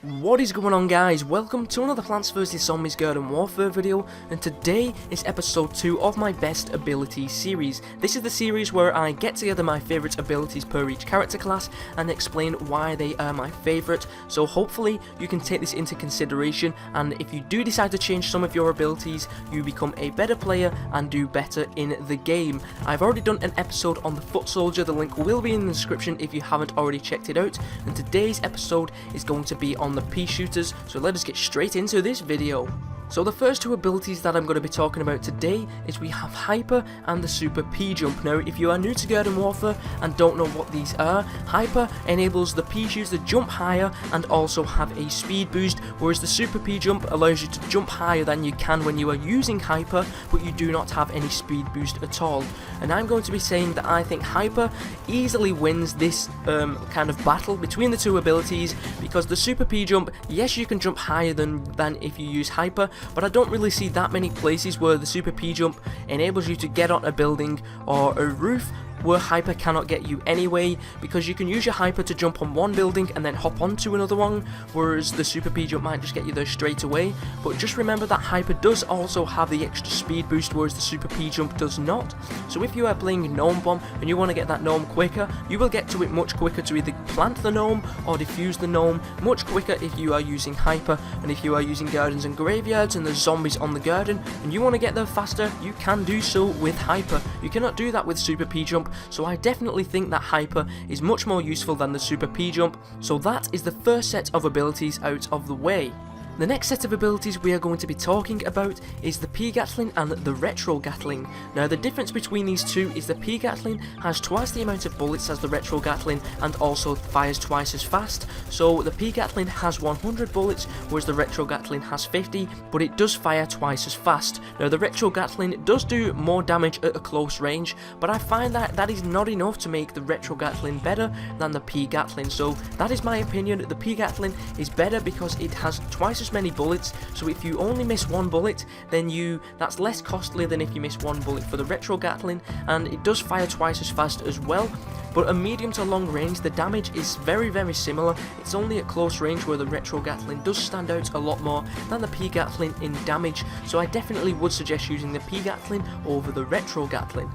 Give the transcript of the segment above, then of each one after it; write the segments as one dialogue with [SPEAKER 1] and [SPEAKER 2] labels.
[SPEAKER 1] What is going on, guys? Welcome to another Plants vs Zombies Garden Warfare video, and today is episode 2 of my best abilities series. This is the series where I get together my favourite abilities per each character class and explain why they are my favourite, so hopefully you can take this into consideration, and if you do decide to change some of your abilities, you become a better player and do better in the game. I've already done an episode on the Foot Soldier, the link will be in the description if you haven't already checked it out, and today's episode is going to be on the Peashooters, so let us get straight into this video. So the first two abilities that I'm going to be talking about today is we have Hyper and the Super P Jump. Now if you are new to Garden Warfare and don't know what these are, Hyper enables the Peashooter to jump higher and also have a speed boost, whereas the Super P Jump allows you to jump higher than you can when you are using Hyper, but you do not have any speed boost at all. And I'm going to be saying that I think Hyper easily wins this kind of battle between the two abilities, because the Super P Jump, yes, you can jump higher than if you use Hyper, but I don't really see that many places where the Super P Jump enables you to get on a building or a roof where Hyper cannot get you anyway, because you can use your Hyper to jump on one building and then hop onto another one, whereas the Super P Jump might just get you there straight away. But just remember that Hyper does also have the extra speed boost, whereas the Super P Jump does not. So if you are playing Gnome Bomb and you want to get that gnome quicker, you will get to it much quicker to either plant the gnome or defuse the gnome much quicker if you are using Hyper. And if you are using gardens and graveyards and there's zombies on the garden and you want to get there faster, you can do so with Hyper. You cannot do that with Super P Jump, so I definitely think that Hyper is much more useful than the Super P Jump. So that is the first set of abilities out of the way. The next set of abilities we are going to be talking about is the P-Gatling and the Retro Gatling. Now the difference between these two is the P-Gatling has twice the amount of bullets as the Retro Gatling and also fires twice as fast. So the P-Gatling has 100 bullets, whereas the Retro Gatling has 50, but it does fire twice as fast. Now the Retro Gatling does do more damage at a close range, but I find that that is not enough to make the Retro Gatling better than the P-Gatling. So that is my opinion. The P-Gatling is better because it has twice as many bullets, so if you only miss one bullet, then that's less costly than if you miss one bullet for the Retro Gatling, and it does fire twice as fast as well. But at medium to long range, the damage is very similar. It's only at close range where the Retro Gatling does stand out a lot more than the P-Gatling in damage, so I definitely would suggest using the P-Gatling over the Retro Gatling.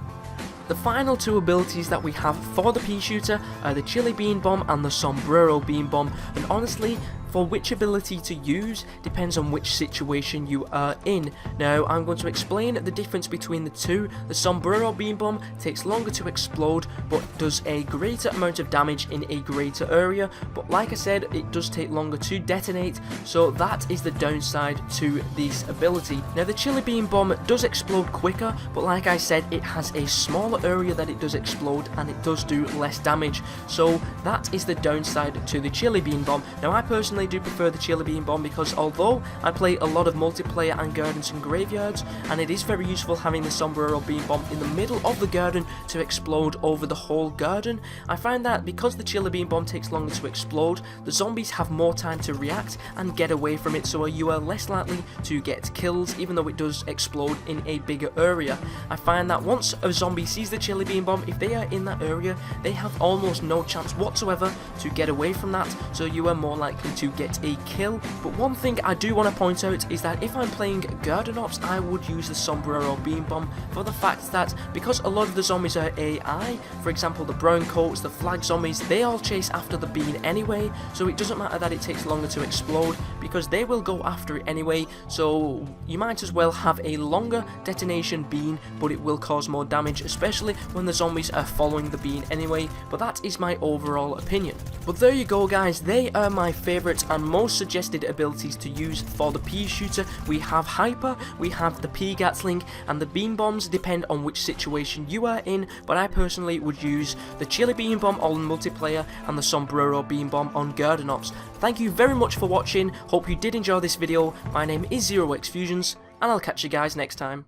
[SPEAKER 1] The final two abilities that we have for the Peashooter are the Chili Bean Bomb and the Sombrero Bean Bomb, and honestly, for which ability to use depends on which situation you are in. Now I'm going to explain the difference between the two. The Sombrero Bean Bomb takes longer to explode but does a greater amount of damage in a greater area, but like I said, it does take longer to detonate, so that is the downside to this ability. Now the Chili Bean Bomb does explode quicker, but like I said, it has a smaller area that it does explode and it does do less damage, so that is the downside to the Chili Bean Bomb. Now I personally do prefer the Chili Bean Bomb because although I play a lot of multiplayer and gardens and graveyards, and it is very useful having the Sombrero Bean Bomb in the middle of the garden to explode over the whole garden, I find that because the Chili Bean Bomb takes longer to explode, the zombies have more time to react and get away from it, so you are less likely to get kills even though it does explode in a bigger area. I find that once a zombie sees the Chili Bean Bomb, if they are in that area, they have almost no chance whatsoever to get away from that, so you are more likely to get a kill. But one thing I do want to point out is that if I'm playing Garden Ops, I would use the Sombrero Bean Bomb for the fact that because a lot of the zombies are AI, for example the brown coats, the flag zombies, they all chase after the bean anyway, so it doesn't matter that it takes longer to explode because they will go after it anyway, so you might as well have a longer detonation bean, but it will cause more damage, especially when the zombies are following the bean anyway. But that is my overall opinion. But there you go, guys, they are my favourite and most suggested abilities to use for the Peashooter. We have Hyper, we have the P-Gatling, and the Bean Bombs depend on which situation you are in, but I personally would use the Chili Bean Bomb on multiplayer and the Sombrero Bean Bomb on Garden Ops. Thank you very much for watching, hope you did enjoy this video. My name is ZEROxPvZ, and I'll catch you guys next time.